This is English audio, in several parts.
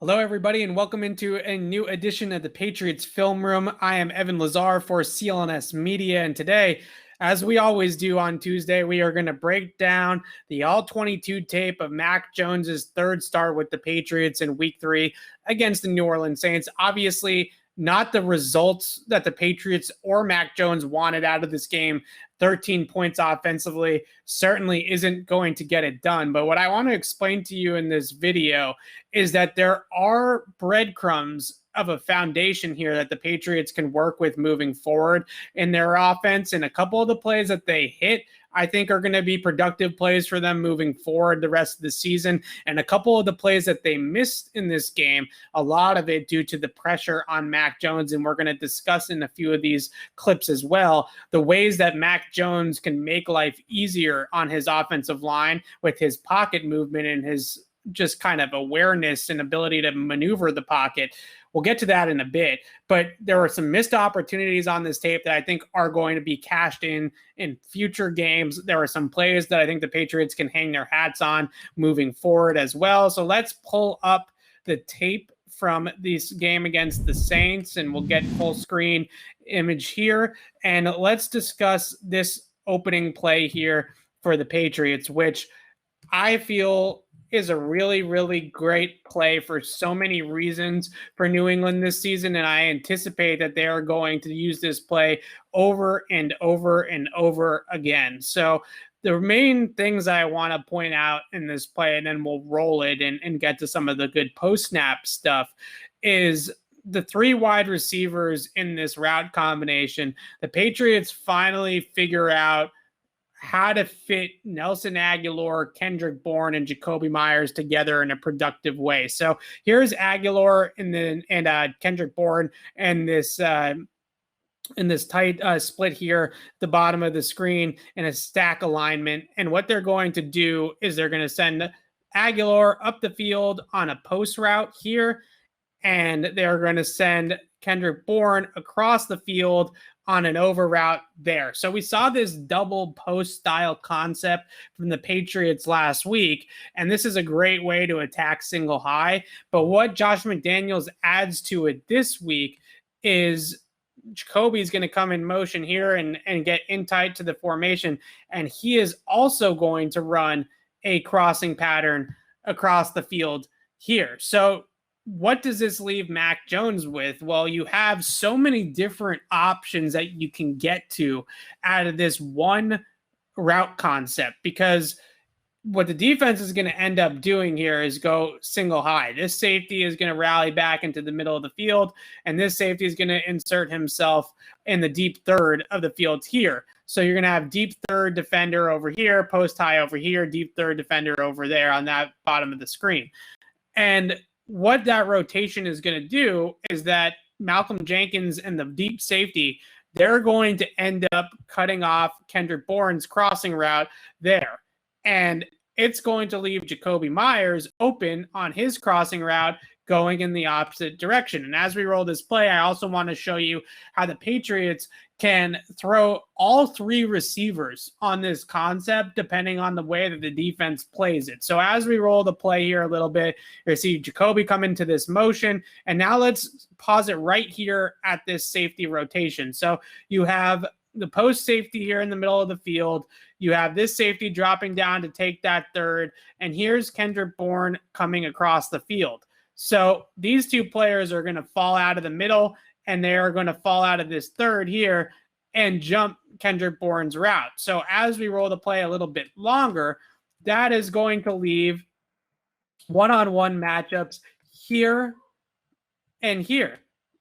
Hello, everybody, and welcome into a new edition of the Patriots Film Room. I am Evan Lazar for CLNS Media, and today, as we always do on Tuesday, we are going to break down the All-22 tape of Mac Jones's third start with the Patriots in Week 3 against the New Orleans Saints. Obviously, not the results that the Patriots or Mac Jones wanted out of this game. 13 points offensively certainly isn't going to get it done. But what I want to explain to you in this video is that there are breadcrumbs of a foundation here that the Patriots can work with moving forward in their offense. And a couple of the plays that they hit, I think, are going to be productive plays for them moving forward the rest of the season. And a couple of the plays that they missed in this game, a lot of it due to the pressure on Mac Jones. And we're going to discuss in a few of these clips as well, the ways that Mac Jones can make life easier on his offensive line with his pocket movement and his just kind of awareness and ability to maneuver the pocket. We'll get to that in a bit, but there were some missed opportunities on this tape that I think are going to be cashed in future games. There are some plays that I think the Patriots can hang their hats on moving forward as well. So let's pull up the tape from this game against the Saints, and we'll get full screen image here. And let's discuss this opening play here for the Patriots, which I feel is a really, really great play for so many reasons for New England this season. And I anticipate that they are going to use this play over and over and over again. So the main things I want to point out in this play, and then we'll roll it and get to some of the good post-snap stuff, is the three wide receivers in this route combination. The Patriots finally figure out how to fit Nelson Agholor, Kendrick Bourne, and Jakobi Meyers together in a productive way. So here's Agholor and Kendrick Bourne and this in this tight split here, the bottom of the screen in a stack alignment. And what they're going to do is they're going to send Agholor up the field on a post route here, and they're going to send Kendrick Bourne across the field on an over route there. So we saw this double post style concept from the Patriots last week, and this is a great way to attack single high. But what Josh McDaniels adds to it this week is Jakobi is going to come in motion here and get in tight to the formation, and he is also going to run a crossing pattern across the field here. So what does this leave Mac Jones with? Well, you have so many different options that you can get to out of this one route concept, because what the defense is going to end up doing here is go single high. This safety is going to rally back into the middle of the field, and this safety is going to insert himself in the deep third of the field here. So you're going to have deep third defender over here, post high over here, deep third defender over there on that bottom of the screen. And what that rotation is going to do is that Malcolm Jenkins and the deep safety, they're going to end up cutting off Kendrick Bourne's crossing route there. And it's going to leave Jakobi Meyers open on his crossing route going in the opposite direction. And as we roll this play, I also want to show you how the Patriots can throw all three receivers on this concept depending on the way that the defense plays it. So as we roll the play here a little bit, you see Jakobi come into this motion, and now let's pause it right here at this safety rotation. So you have the post safety here in the middle of the field. You have this safety dropping down to take that third, and here's Kendrick Bourne coming across the field. So these two players are going to fall out of the middle, and they are going to fall out of this third here and jump Kendrick Bourne's route. So as we roll the play a little bit longer, that is going to leave one-on-one matchups here and here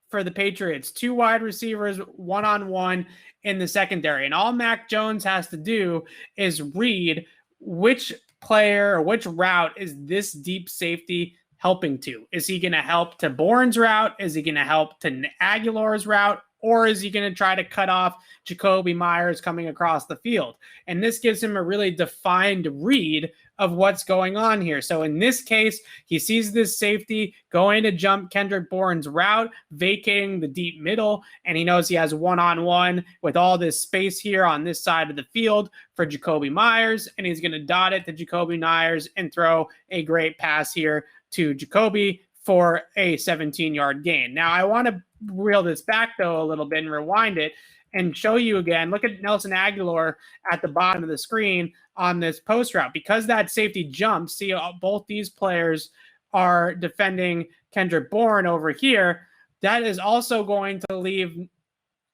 for the Patriots. Two wide receivers, one-on-one in the secondary. And all Mac Jones has to do is read which player or which route is this deep safety helping to. Is he going to help to Bourne's route? Is he going to help to Agholor's route? Or is he going to try to cut off Jakobi Meyers coming across the field? And this gives him a really defined read of what's going on here. So in this case, he sees this safety going to jump Kendrick Bourne's route, vacating the deep middle, and he knows he has one-on-one with all this space here on this side of the field for Jakobi Meyers, and he's going to dot it to Jakobi Meyers and throw a great pass here to Jakobi for a 17-yard gain. Now, I want to reel this back, though, a little bit and rewind it and show you again. Look at Nelson Aguilar at the bottom of the screen on this post route. Because that safety jumps, see, both these players are defending Kendrick Bourne over here. That is also going to leave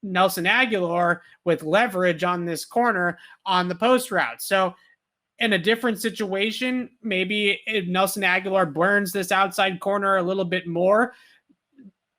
Nelson Aguilar with leverage on this corner on the post route. So in a different situation, maybe if Nelson Aguilar burns this outside corner a little bit more,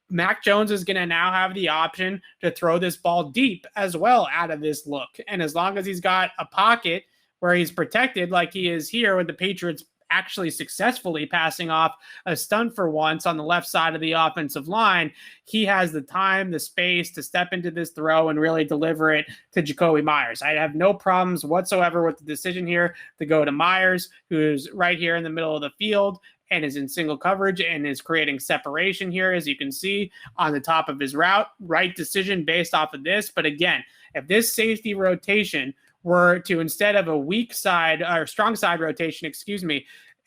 Mac Jones is going to now have the option to throw this ball deep as well out of this look. And as long as he's got a pocket where he's protected like he is here with the Patriots actually successfully passing off a stunt for once on the left side of the offensive line, he has the time, the space to step into this throw and really deliver it to Jakobi Meyers. I have no problems whatsoever with the decision here to go to Meyers, who's right here in the middle of the field and is in single coverage and is creating separation here, as you can see on the top of his route. Right decision based off of this. But again, if this safety rotation were to, instead of a weak side or strong side rotation,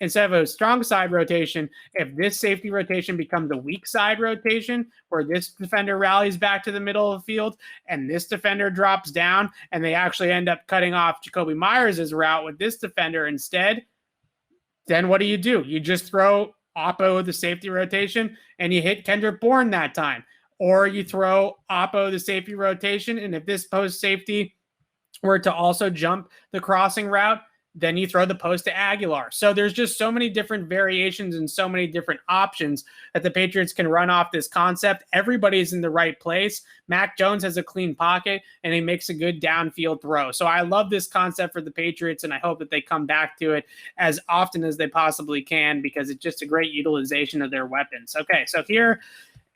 instead of a strong side rotation, if this safety rotation becomes a weak side rotation where this defender rallies back to the middle of the field and this defender drops down and they actually end up cutting off Jakobi Meyers' route with this defender instead, then what do? You just throw Oppo the safety rotation and you hit Kendrick Bourne that time. Or you throw Oppo the safety rotation, and if this post safety were to also jump the crossing route, then you throw the post to Aguilar. So there's just so many different variations and so many different options that the Patriots can run off this concept. Everybody's in the right place. Mac Jones has a clean pocket, and he makes a good downfield throw. So I love this concept for the Patriots, and I hope that they come back to it as often as they possibly can because it's just a great utilization of their weapons. Okay, so here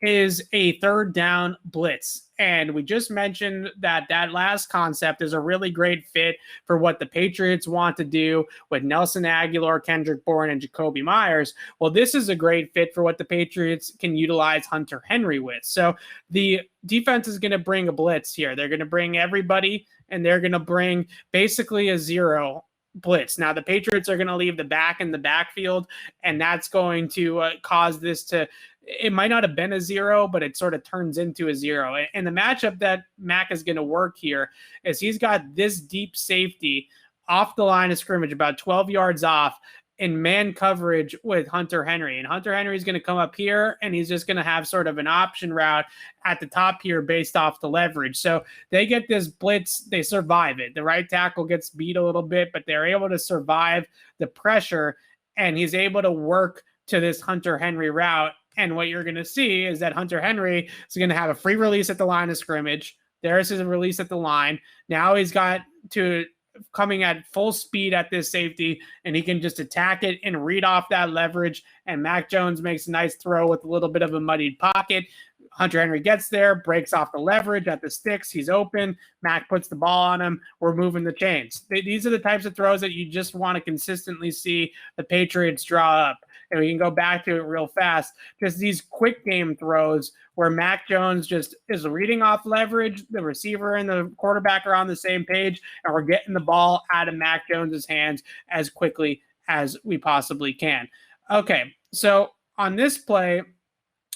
is a third down blitz. And we just mentioned that last concept is a really great fit for what the Patriots want to do with Nelson Aguilar, Kendrick Bourne, and Jakobi Meyers. Well, this is a great fit for what the Patriots can utilize Hunter Henry with. So the defense is going to bring a blitz here. They're going to bring everybody, and they're going to bring basically a zero blitz. Now, the Patriots are going to leave the back in the backfield, and that's going to cause this to, it might not have been a zero, but it sort of turns into a zero. And the matchup that Mac is going to work here is he's got this deep safety off the line of scrimmage, about 12 yards off, in man coverage with Hunter Henry. And Hunter Henry is going to come up here, and he's just going to have sort of an option route at the top here based off the leverage. So they get this blitz, they survive it. The right tackle gets beat a little bit, but they're able to survive the pressure, and he's able to work to this Hunter Henry route. And what you're going to see is that Hunter Henry is going to have a free release at the line of scrimmage. There's his release at the line. Now he's got to coming at full speed at this safety, and he can just attack it and read off that leverage. And Mac Jones makes a nice throw with a little bit of a muddied pocket. Hunter Henry gets there, breaks off the leverage at the sticks. He's open. Mac puts the ball on him. We're moving the chains. These are the types of throws that you just want to consistently see the Patriots draw up. And we can go back to it real fast. Just these quick game throws where Mac Jones just is reading off leverage. The receiver and the quarterback are on the same page, and we're getting the ball out of Mac Jones's hands as quickly as we possibly can. Okay, so on this play,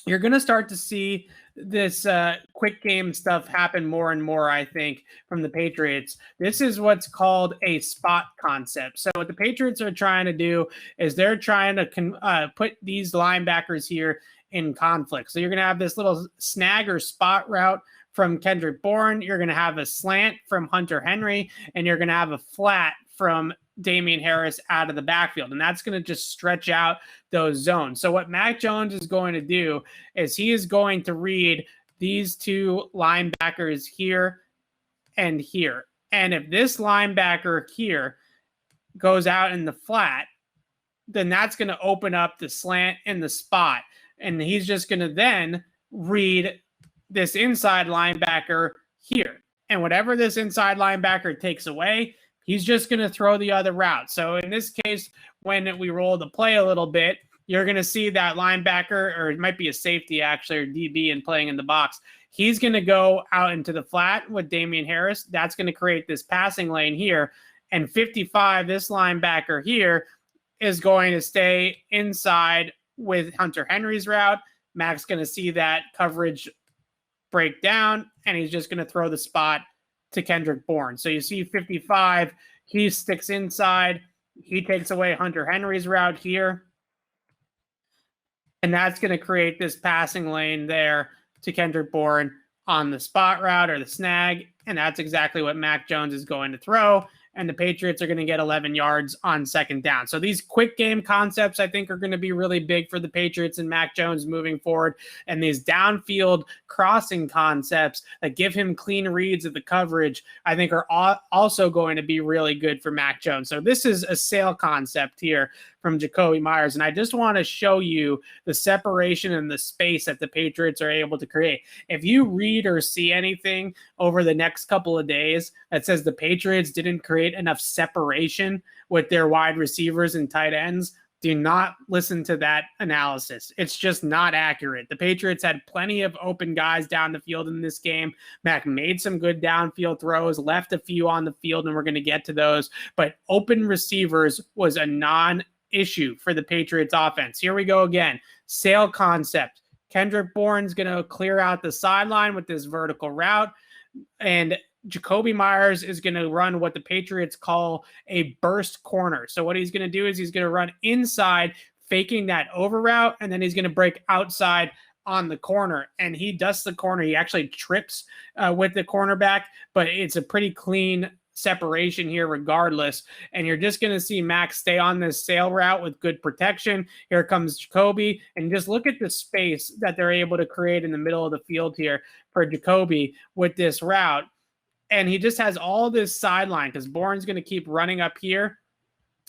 you're going to start to see this quick game stuff happen more and more, I think, from the Patriots. This is what's called a spot concept. So what the Patriots are trying to do is they're trying to put these linebackers here in conflict. So you're going to have this little snag or spot route from Kendrick Bourne. You're going to have a slant from Hunter Henry, and you're going to have a flat from Damian Harris out of the backfield. And that's going to just stretch out those zones. So what Mac Jones is going to do is he is going to read these two linebackers here and here. And if this linebacker here goes out in the flat, then that's going to open up the slant and the spot. And he's just going to then read this inside linebacker here. And whatever this inside linebacker takes away, he's just going to throw the other route. So in this case, when we roll the play a little bit, you're going to see that linebacker, or it might be a safety actually, or DB and playing in the box. He's going to go out into the flat with Damian Harris. That's going to create this passing lane here. And 55, this linebacker here, is going to stay inside with Hunter Henry's route. Mac's going to see that coverage break down, and he's just going to throw the spot to Kendrick Bourne. So you see 55, he sticks inside. He takes away Hunter Henry's route here. And that's going to create this passing lane there to Kendrick Bourne on the spot route or the snag. And that's exactly what Mac Jones is going to throw. And the Patriots are going to get 11 yards on second down. So these quick game concepts, I think, are going to be really big for the Patriots and Mac Jones moving forward. And these downfield crossing concepts that give him clean reads of the coverage, I think, are also going to be really good for Mac Jones. So this is a sail concept here from Jakobi Meyers. And I just want to show you the separation and the space that the Patriots are able to create. If you read or see anything over the next couple of days that says the Patriots didn't create enough separation with their wide receivers and tight ends, do not listen to that analysis. It's just not accurate. The Patriots had plenty of open guys down the field in this game. Mac made some good downfield throws, left a few on the field, and we're going to get to those. But open receivers was a non-issue for the Patriots offense. Here we go again. Sail concept. Kendrick Bourne's going to clear out the sideline with this vertical route, and Jakobi Meyers is going to run what the Patriots call a burst corner. So what he's going to do is he's going to run inside, faking that over route, and then he's going to break outside on the corner. And he dusts the corner. He actually trips with the cornerback, but it's a pretty clean separation here regardless. And you're just going to see Max stay on this sail route with good protection. Here comes Jakobi, and just look at the space that they're able to create in the middle of the field here for Jakobi with this route. And he just has all this sideline because Bourne's going to keep running up here.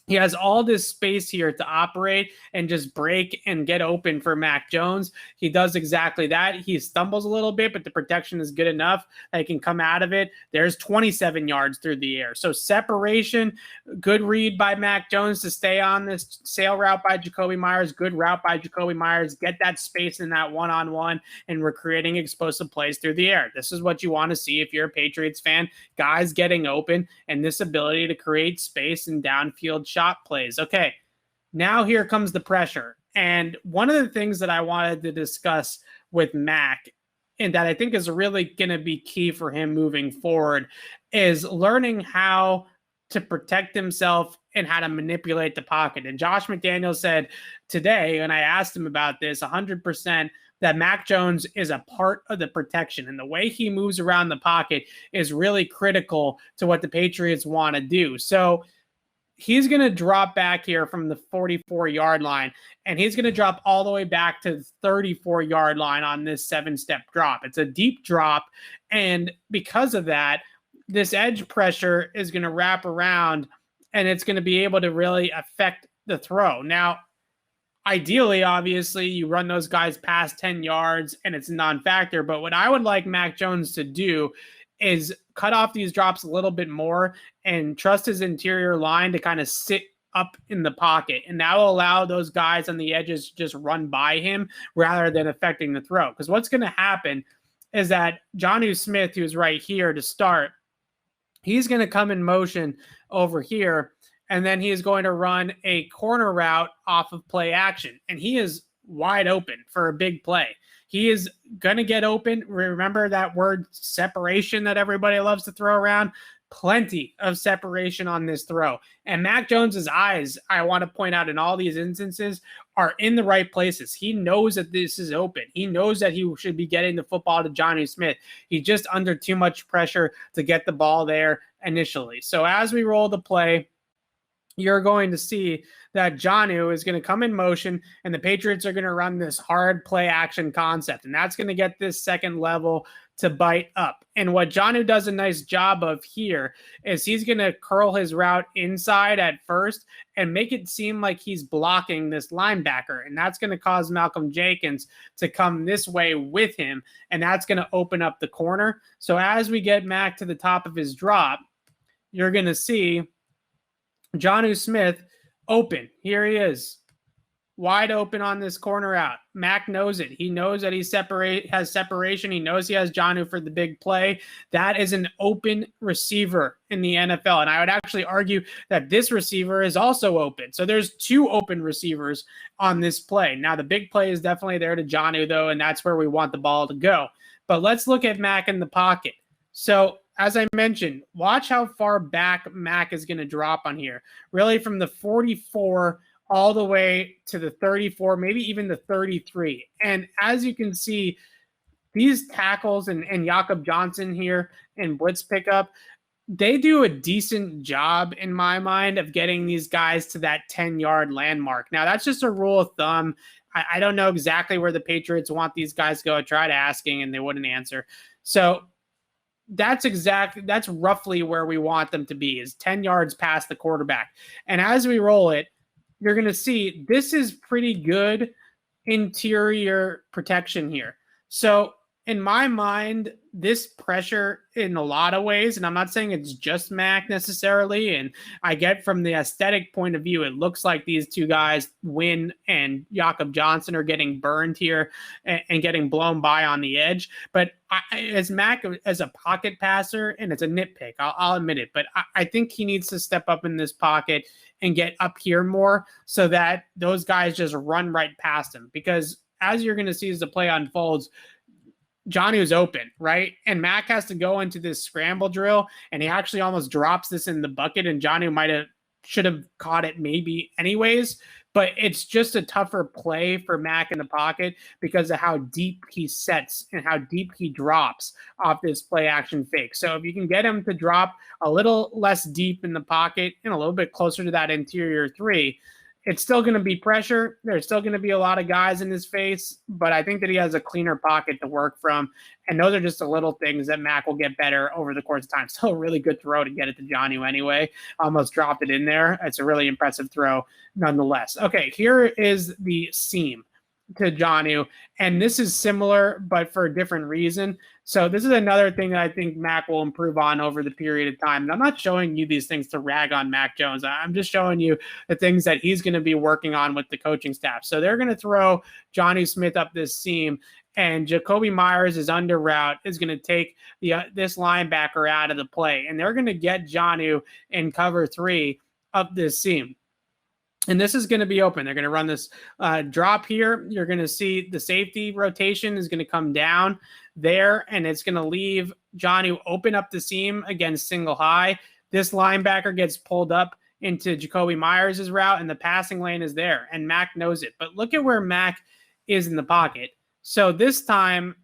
He has all this space here to operate and just break and get open for Mac Jones. He does exactly that. He stumbles a little bit, but the protection is good enough that he can come out of it. There's 27 yards through the air. So separation, good read by Mac Jones to stay on this sail route by Jakobi Meyers, good route by Jakobi Meyers, get that space in that one-on-one, and we're creating explosive plays through the air. This is what you want to see if you're a Patriots fan, guys getting open and this ability to create space and downfield shot plays. Okay, now here comes the pressure. And one of the things that I wanted to discuss with Mac, and that I think is really going to be key for him moving forward, is learning how to protect himself and how to manipulate the pocket. And Josh McDaniels said today, and I asked him about this 100%, that Mac Jones is a part of the protection. And the way he moves around the pocket is really critical to what the Patriots want to do. So he's going to drop back here from the 44-yard line, and he's going to drop all the way back to the 34-yard line on this 7-step drop. It's a deep drop, and because of that, this edge pressure is going to wrap around, and it's going to be able to really affect the throw. Now, ideally, obviously, you run those guys past 10 yards, and it's a non-factor, but what I would like Mac Jones to do is cut off these drops a little bit more and trust his interior line to kind of sit up in the pocket. And that will allow those guys on the edges to just run by him rather than affecting the throw. Because what's going to happen is that Josue Smith, who's right here to start, he's going to come in motion over here, and then he is going to run a corner route off of play action. And he is wide open for a big play. He is going to get open. Remember that word separation that everybody loves to throw around? Plenty of separation on this throw. And Mac Jones's eyes, I want to point out in all these instances, are in the right places. He knows that this is open. He knows that he should be getting the football to Josue Smith. He's just under too much pressure to get the ball there initially. So as we roll the play, you're going to see that Josue is going to come in motion, and the Patriots are going to run this hard play action concept, and that's going to get this second level to bite up. And what Josue does a nice job of here is he's going to curl his route inside at first and make it seem like he's blocking this linebacker, and that's going to cause Malcolm Jenkins to come this way with him, and that's going to open up the corner. So as we get Mac to the top of his drop, you're going to see Josue Smith open. Here he is, wide open on this corner out. Mac knows it. He knows that he has separation. He knows he has Josue for the big play. That is an open receiver in the NFL. And I would actually argue that this receiver is also open. So there's 2 open receivers on this play. Now, the big play is definitely there to Josue, though, and that's where we want the ball to go. But let's look at Mac in the pocket. So as I mentioned, watch how far back Mac is going to drop on here. Really from the 44 all the way to the 34, maybe even the 33. And as you can see, these tackles and Jakob Johnson here in blitz pickup, they do a decent job in my mind of getting these guys to that 10-yard landmark. Now, that's just a rule of thumb. I don't know exactly where the Patriots want these guys to go. I tried asking and they wouldn't answer. So that's roughly where we want them to be, is 10 yards past the quarterback. And as we roll it, you're going to see this is pretty good interior protection here. So in my mind, this pressure in a lot of ways, and I'm not saying it's just Mac necessarily, and I get from the aesthetic point of view, it looks like these 2 guys, Wynn and Jakob Johnson, are getting burned here and getting blown by on the edge. But as Mac, as a pocket passer, and it's a nitpick, I'll admit it, but I think he needs to step up in this pocket and get up here more so that those guys just run right past him. Because as you're going to see as the play unfolds, Josue's open, right? And Mac has to go into this scramble drill, and he actually almost drops this in the bucket, and Josue should have caught it maybe anyways, but it's just a tougher play for Mac in the pocket because of how deep he sets and how deep he drops off this play action fake. So if you can get him to drop a little less deep in the pocket and a little bit closer to that interior 3, it's still going to be pressure. There's still going to be a lot of guys in his face, but I think that he has a cleaner pocket to work from. And those are just the little things that Mac will get better over the course of time. Still a really good throw to get it to Josue anyway. Almost dropped it in there. It's a really impressive throw nonetheless. Okay, here is the seam to Josue, and this is similar, but for a different reason. So this is another thing that I think Mac will improve on over the period of time. And I'm not showing you these things to rag on Mac Jones. I'm just showing you the things that he's going to be working on with the coaching staff. So they're going to throw Johnny Smith up this seam, and Jacoby Myers is under route, is going to take this linebacker out of the play, and they're going to get Josue in cover 3 up this seam. And this is going to be open. They're going to run this drop here. You're going to see the safety rotation is going to come down there, and it's going to leave Josue open up the seam against single high. This linebacker gets pulled up into Jacoby Myers' route, and the passing lane is there, and Mac knows it. But look at where Mac is in the pocket. So this time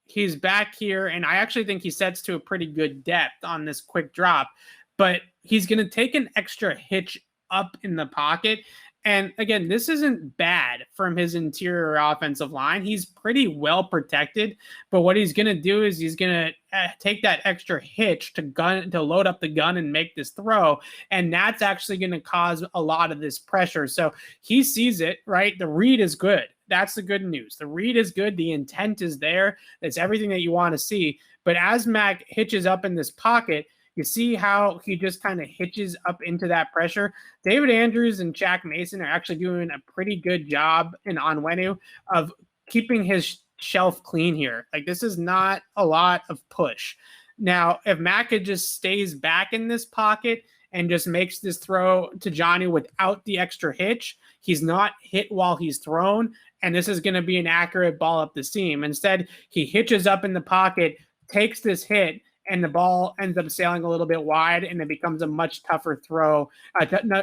he's back here, and I actually think he sets to a pretty good depth on this quick drop, but he's going to take an extra hitch up in the pocket. And again, this isn't bad from his interior offensive line. He's pretty well protected, but what he's going to do is he's going to take that extra hitch to load up the gun and make this throw. And that's actually going to cause a lot of this pressure. So he sees it, right? The read is good. That's the good news. The read is good. The intent is there. It's everything that you want to see. But as Mac hitches up in this pocket, you see how he just kind of hitches up into that pressure. David Andrews and Shaq Mason are actually doing a pretty good job in Onwenu of keeping his shelf clean here. Like, this is not a lot of push. Now, if Mac just stays back in this pocket and just makes this throw to Josue without the extra hitch, he's not hit while he's thrown, and this is going to be an accurate ball up the seam. Instead, he hitches up in the pocket, takes this hit, and the ball ends up sailing a little bit wide, and it becomes a much tougher throw,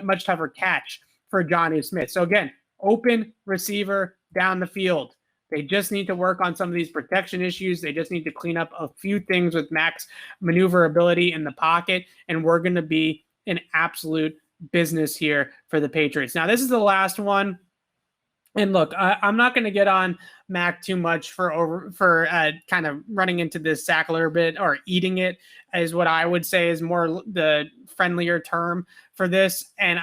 much tougher catch for Josue Smith. So again, open receiver down the field. They just need to work on some of these protection issues. They just need to clean up a few things with Mac's maneuverability in the pocket, and we're going to be in absolute business here for the Patriots. Now, this is the last one. And look, I'm not going to get on Mac too much for kind of running into this sack a little bit, or eating it is what I would say is more the friendlier term for this. And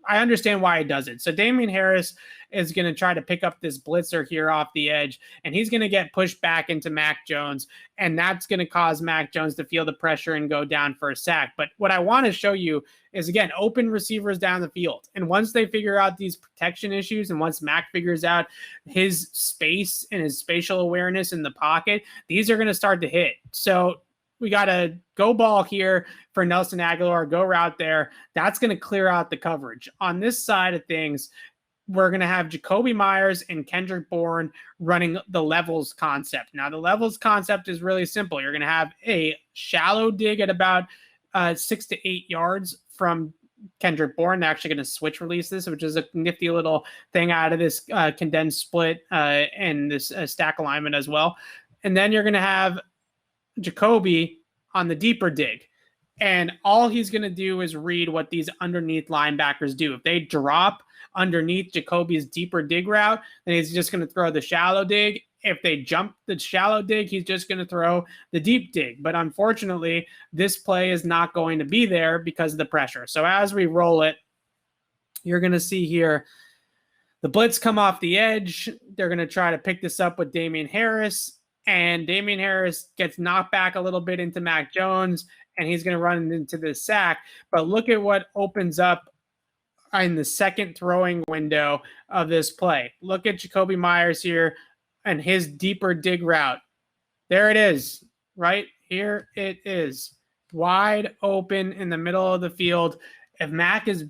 I understand why he does it. So Damian Harris is going to try to pick up this blitzer here off the edge, and he's going to get pushed back into Mac Jones, and that's going to cause Mac Jones to feel the pressure and go down for a sack. But what I want to show you is, again, open receivers down the field. And once they figure out these protection issues, and once Mac figures out his space and his spatial awareness in the pocket, these are going to start to hit. So we got a go ball here for Nelson Aguilar, go route there. That's going to clear out the coverage. On this side of things, we're going to have Jakobi Meyers and Kendrick Bourne running the levels concept. Now, the levels concept is really simple. You're going to have a shallow dig at about 6 to 8 yards from Kendrick Bourne. They're actually going to switch release this, which is a nifty little thing out of this condensed split and this stack alignment as well. And then you're going to have Jakobi on the deeper dig. And all he's going to do is read what these underneath linebackers do. If they drop underneath Jacoby's deeper dig route, then he's just going to throw the shallow dig. If they jump the shallow dig, he's just going to throw the deep dig. But unfortunately, this play is not going to be there because of the pressure. So as we roll it, you're going to see here the blitz come off the edge. They're going to try to pick this up with Damian Harris, and Damian Harris gets knocked back a little bit into Mac Jones, and he's going to run into the sack. But look at what opens up in the second throwing window of this play. Look at Jakobi Meyers here and his deeper dig route. There it is, right? Here it is. Wide open in the middle of the field. If Mac is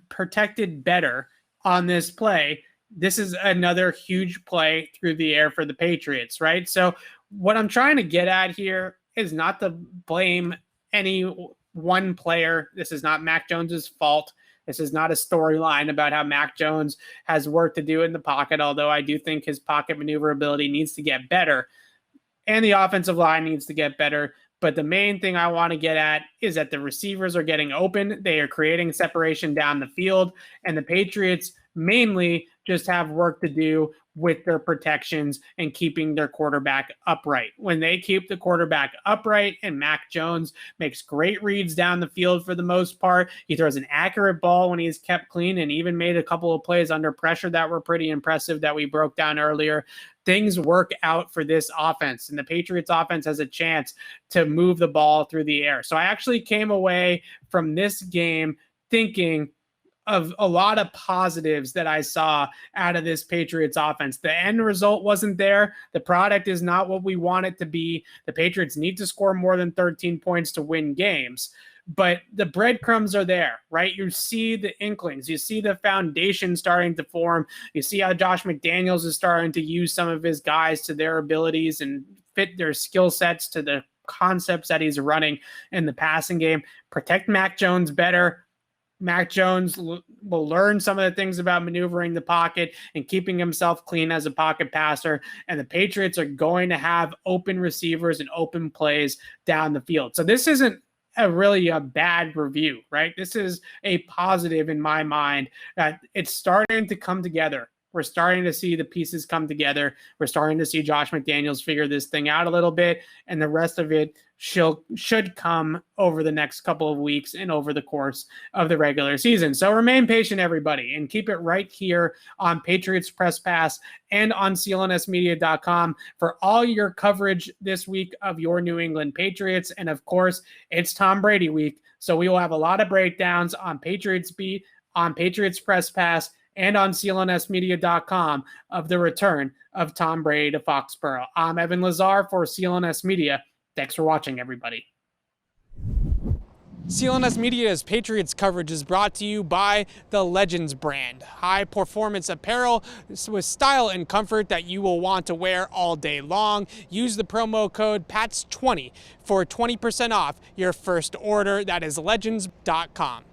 protected better on this play, this is another huge play through the air for the Patriots, right? So what I'm trying to get at here is not to blame any one player. This is not Mac Jones's fault. This is not a storyline about how Mac Jones has work to do in the pocket, although I do think his pocket maneuverability needs to get better and the offensive line needs to get better. But the main thing I want to get at is that the receivers are getting open. They are creating separation down the field, and the Patriots mainly just have work to do with their protections and keeping their quarterback upright. When they keep the quarterback upright and Mac Jones makes great reads down the field for the most part, he throws an accurate ball when he's kept clean and even made a couple of plays under pressure that were pretty impressive that we broke down earlier. Things work out for this offense, and the Patriots offense has a chance to move the ball through the air. So I actually came away from this game thinking of a lot of positives that I saw out of this Patriots offense. The end result wasn't there. The product is not what we want it to be. The Patriots need to score more than 13 points to win games, but the breadcrumbs are there, right? You see the inklings, you see the foundation starting to form. You see how Josh McDaniels is starting to use some of his guys to their abilities and fit their skill sets to the concepts that he's running in the passing game. Protect Mac Jones better. Mac Jones will learn some of the things about maneuvering the pocket and keeping himself clean as a pocket passer. And the Patriots are going to have open receivers and open plays down the field. So this isn't really a bad review, right? This is a positive in my mind that it's starting to come together. We're starting to see the pieces come together. We're starting to see Josh McDaniels figure this thing out a little bit, and the rest of it should come over the next couple of weeks and over the course of the regular season. So remain patient, everybody, and keep it right here on Patriots Press Pass and on CLNSmedia.com for all your coverage this week of your New England Patriots. And of course, it's Tom Brady week, so we will have a lot of breakdowns on Patriots Beat, on Patriots Press Pass, and on CLNSmedia.com of the return of Tom Brady to Foxborough. I'm Evan Lazar for CLNS Media. Thanks for watching, everybody. CLNS Media's Patriots coverage is brought to you by the Legends brand. High-performance apparel with style and comfort that you will want to wear all day long. Use the promo code PATS20 for 20% off your first order. That is legends.com.